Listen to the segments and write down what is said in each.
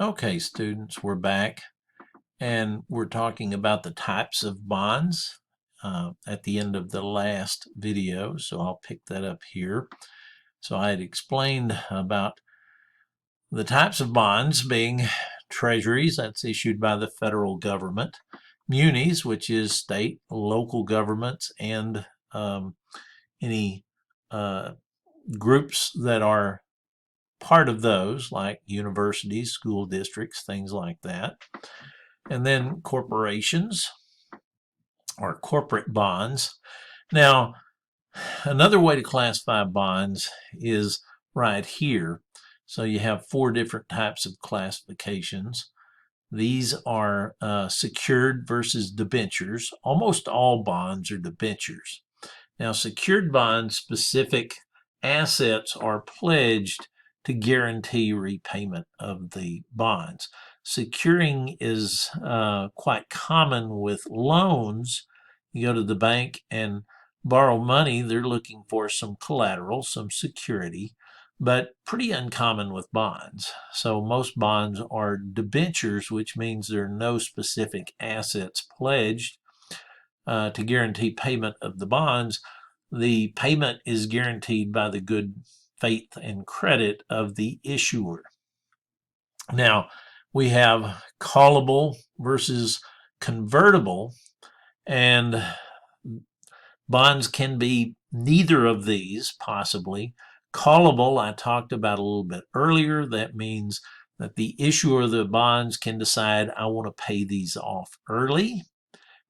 Okay, students, we're back and we're talking about the types of bonds at the end of the last video, so I'll pick that up here. So I had explained about the types of bonds being treasuries, that's issued by the federal government, munis, which is state, local governments, and any uh, groups that are part of those, like universities, school districts, things like that. And then corporations or corporate bonds. Now, another way to classify bonds is right here. So you have four different types of classifications. These are secured versus debentures. Almost all bonds are debentures. Now, secured bonds, specific assets are pledged to guarantee repayment of the bonds. Securing is quite common with loans. You go to the bank and borrow money, they're looking for some collateral, some security, but pretty uncommon with bonds. So most bonds are debentures, which means there are no specific assets pledged to guarantee payment of the bonds. The payment is guaranteed by the good faith and credit of the issuer. Now, we have callable versus convertible, and bonds can be neither of these, possibly. Callable, I talked about a little bit earlier. That means that the issuer of the bonds can decide, I want to pay these off early,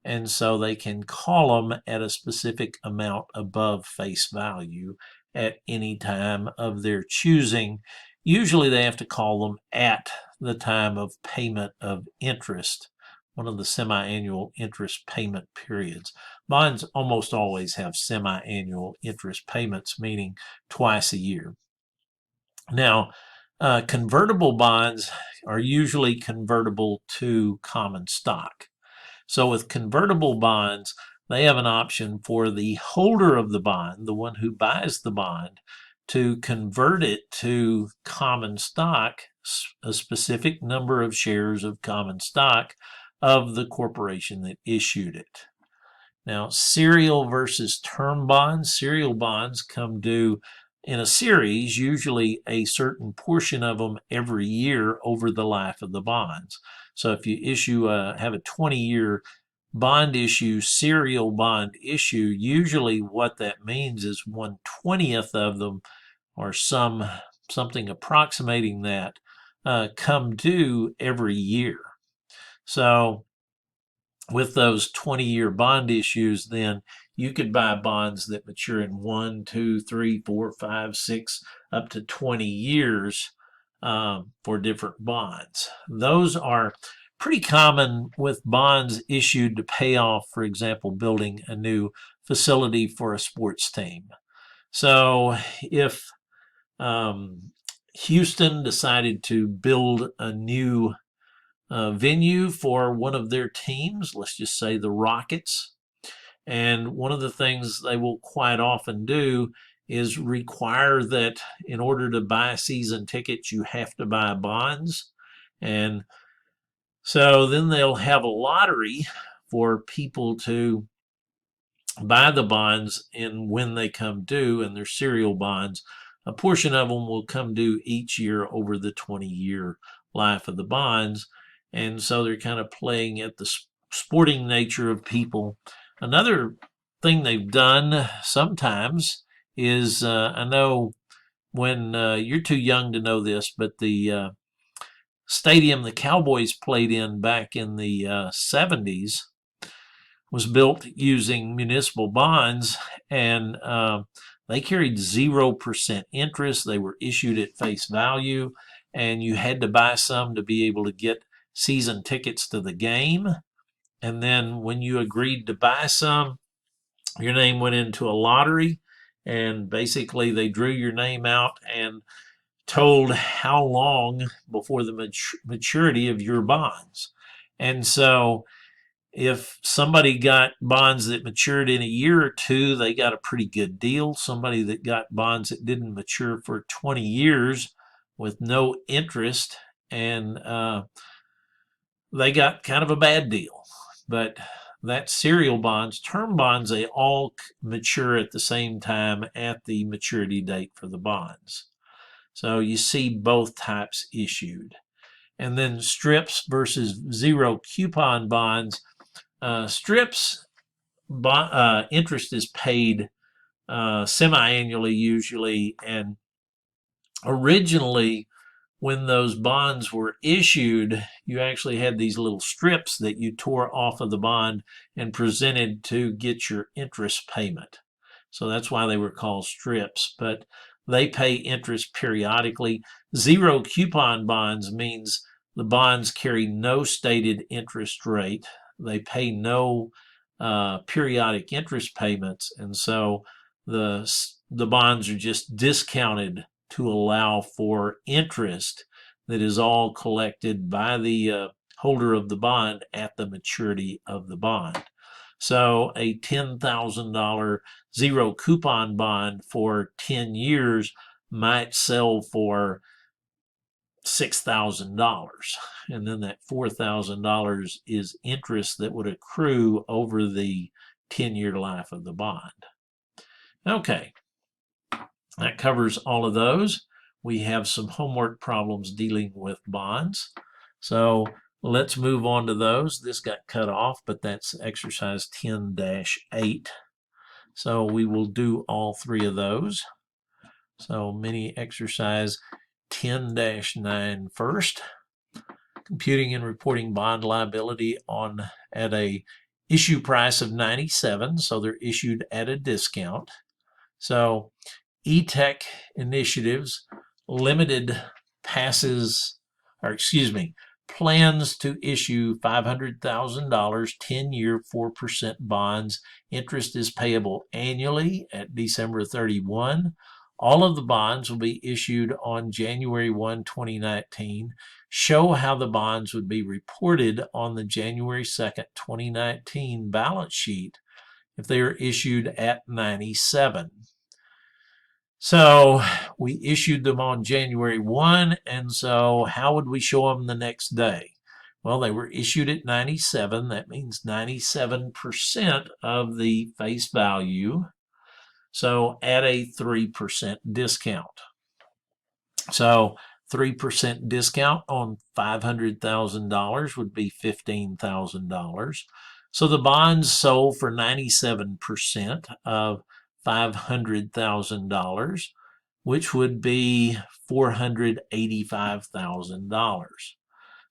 and so they can call them at a specific amount above face value at any time of their choosing. Usually they have to call them at the time of payment of interest, one of the semi-annual interest payment periods. Bonds almost always have semi-annual interest payments, meaning twice a year. Now, convertible bonds are usually convertible to common stock. So with convertible bonds, they have an option for the holder of the bond, the one who buys the bond, to convert it to common stock, a specific number of shares of common stock of the corporation that issued it. Now, serial versus term bonds. Serial bonds come due in a series, usually a certain portion of them every year over the life of the bonds. So if you have a 20-year bond issue, serial bond issue, usually what that means is 1/20th of them or something approximating that come due every year. So with those 20-year bond issues, then you could buy bonds that mature in 1, 2, 3, 4, 5, 6, up to 20 years for different bonds. Those are pretty common with bonds issued to pay off, for example, building a new facility for a sports team. So if Houston decided to build a new venue for one of their teams, let's just say the Rockets. And one of the things they will quite often do is require that in order to buy season tickets, you have to buy bonds. And so then they'll have a lottery for people to buy the bonds, and when they come due, and they're serial bonds, a portion of them will come due each year over the 20-year life of the bonds. And so they're kind of playing at the sporting nature of people. Another thing they've done sometimes is, I know when you're too young to know this, but the stadium the Cowboys played in back in the 70s was built using municipal bonds, and they carried 0% interest. They were issued at face value, and you had to buy some to be able to get season tickets to the game. And then when you agreed to buy some, your name went into a lottery, and basically they drew your name out and told how long before the maturity of your bonds. And so if somebody got bonds that matured in a year or two, they got a pretty good deal. Somebody that got bonds that didn't mature for 20 years with no interest and they got kind of a bad deal. But that's serial bonds. Term bonds, they all mature at the same time at the maturity date for the bonds. So you see both types issued. And then strips versus zero coupon bonds. Strips, interest is paid semi-annually usually, and originally when those bonds were issued, you actually had these little strips that you tore off of the bond and presented to get your interest payment. So that's why they were called strips, but they pay interest periodically. Zero coupon bonds means the bonds carry no stated interest rate. They pay no periodic interest payments, and so the bonds are just discounted to allow for interest that is all collected by the holder of the bond at the maturity of the bond. So a $10,000 zero coupon bond for 10 years might sell for $6,000. And then that $4,000 is interest that would accrue over the 10-year life of the bond. Okay, that covers all of those. We have some homework problems dealing with bonds. So let's move on to those. This got cut off, but that's exercise 10-8. So we will do all three of those. So mini exercise 10-9 first. Computing and reporting bond liability at a issue price of 97, so they're issued at a discount. So E-Tech Initiatives Limited plans to issue $500,000 10-year 4% bonds. Interest is payable annually at December 31. All of the bonds will be issued on January 1, 2019. Show how the bonds would be reported on the January 2nd, 2019 balance sheet if they are issued at 97. So we issued them on January 1, and so how would we show them the next day? Well, they were issued at 97. That means 97% of the face value. So at a 3% discount. So 3% discount on $500,000 would be $15,000. So the bonds sold for 97% of $500,000, which would be $485,000.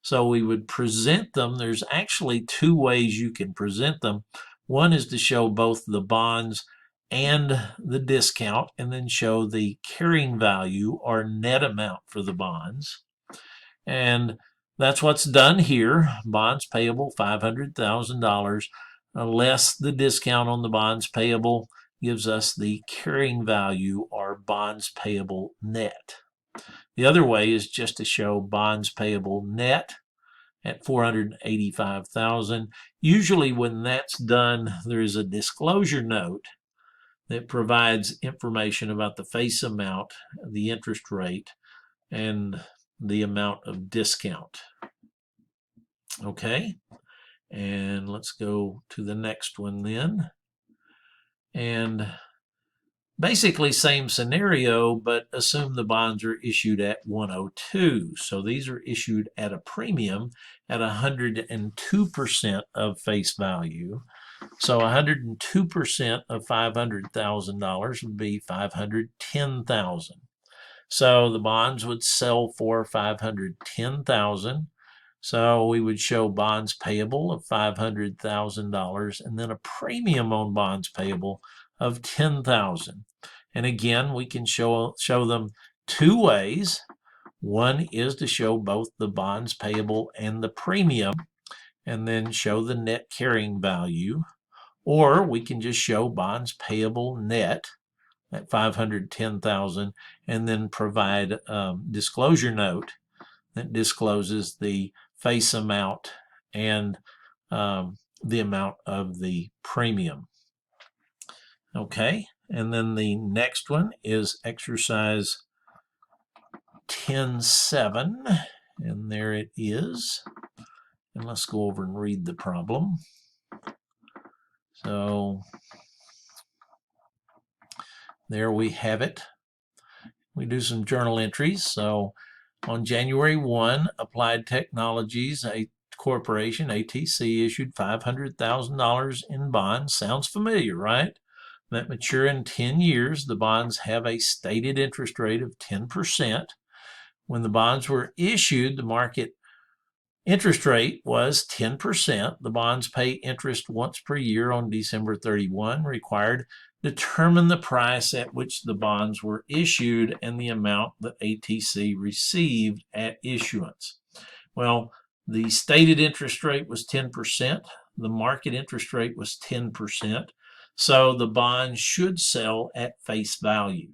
So we would present them. There's actually two ways you can present them. One is to show both the bonds and the discount, and then show the carrying value or net amount for the bonds. And that's what's done here. Bonds payable $500,000 less the discount on the bonds payable gives us the carrying value or bonds payable net. The other way is just to show bonds payable net at $485,000. Usually when that's done, there is a disclosure note that provides information about the face amount, the interest rate, and the amount of discount. Okay, and let's go to the next one then. And basically same scenario, but assume the bonds are issued at 102. So these are issued at a premium at 102% of face value. So 102% of $500,000 would be $510,000. So the bonds would sell for $510,000. So we would show bonds payable of $500,000 and then a premium on bonds payable of $10,000. And again, we can show them two ways. One is to show both the bonds payable and the premium, and then show the net carrying value. Or we can just show bonds payable net at $510,000 and then provide a disclosure note that discloses the face amount and the amount of the premium. Okay, and then the next one is exercise 10-7, And there it is. And let's go over and read the problem. So there we have it. We do some journal entries. So on January 1, Applied Technologies, a corporation, ATC, issued $500,000 in bonds. Sounds familiar, right? That mature in 10 years. The bonds have a stated interest rate of 10%. When the bonds were issued, the market interest rate was 10%. The bonds pay interest once per year on December 31. Required, determine the price at which the bonds were issued and the amount that ATC received at issuance. Well, the stated interest rate was 10%. The market interest rate was 10%. So the bonds should sell at face value.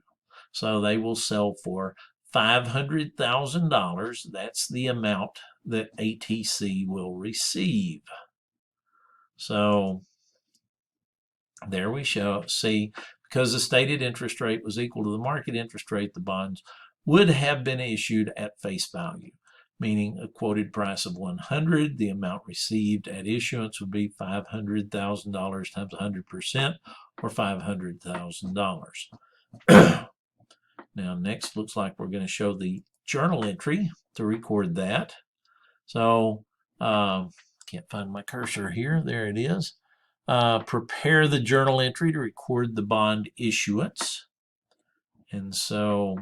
So they will sell for $500,000. That's the amount that ATC will receive. So there we see, because the stated interest rate was equal to the market interest rate, the bonds would have been issued at face value, meaning a quoted price of 100. The amount received at issuance would be $500,000 times 100%, or $500,000. Now, next, looks like we're going to show the journal entry to record that. So, can't find my cursor here. There it is. Prepare the journal entry to record the bond issuance. And so,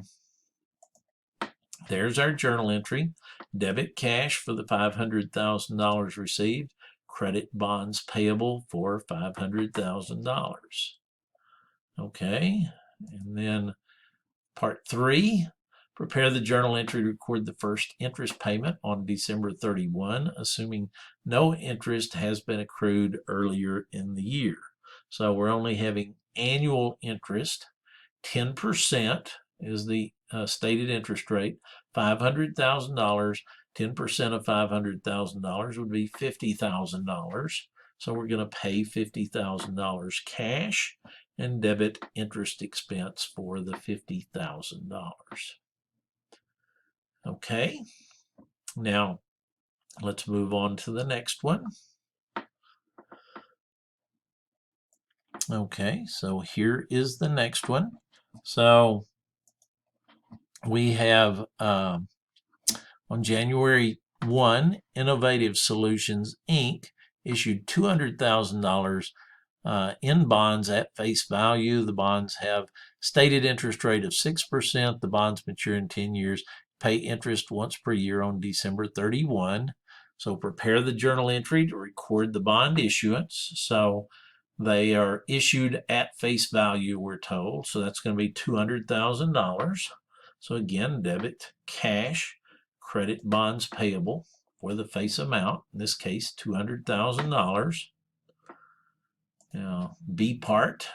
there's our journal entry. Debit cash for the $500,000 received. Credit bonds payable for $500,000. Okay, and then Part 3, prepare the journal entry to record the first interest payment on December 31, assuming no interest has been accrued earlier in the year. So we're only having annual interest. 10% is the stated interest rate. $500,000, 10% of $500,000 would be $50,000. So we're going to pay $50,000 cash and debit interest expense for the $50,000. Okay, now let's move on to the next one. Okay, so here is the next one. So we have on January 1, Innovative Solutions, Inc. issued $200,000 in bonds at face value. The bonds have stated interest rate of 6%. The bonds mature in 10 years, pay interest once per year on December 31. So prepare the journal entry to record the bond issuance. So they are issued at face value, we're told. So that's going to be $200,000. So again, debit cash, credit bonds payable for the face amount, in this case, $200,000. Now, B part,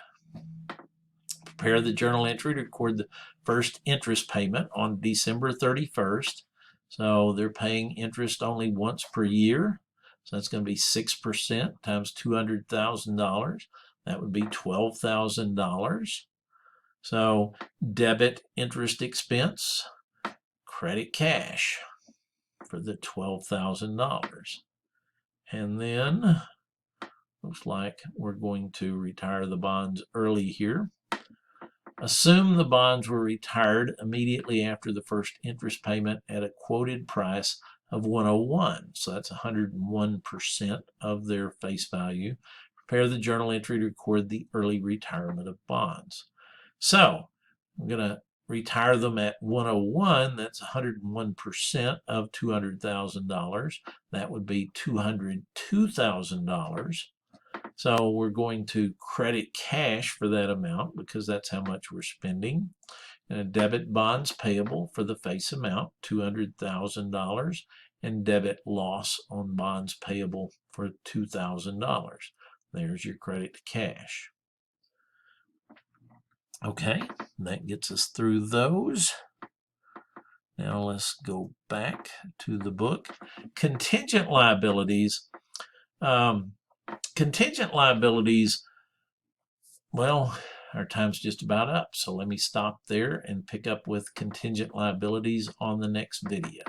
prepare the journal entry to record the first interest payment on December 31st. So they're paying interest only once per year. So that's going to be 6% times $200,000. That would be $12,000. So debit interest expense, credit cash for the $12,000. And then looks like we're going to retire the bonds early here. Assume the bonds were retired immediately after the first interest payment at a quoted price of 101. So that's 101% of their face value. Prepare the journal entry to record the early retirement of bonds. So I'm going to retire them at 101. That's 101% of $200,000. That would be $202,000. So we're going to credit cash for that amount because that's how much we're spending. And debit bonds payable for the face amount, $200,000, and debit loss on bonds payable for $2,000. There's your credit cash. Okay, that gets us through those. Now let's go back to the book. Contingent liabilities. Contingent liabilities, well, our time's just about up, so let me stop there and pick up with contingent liabilities on the next video.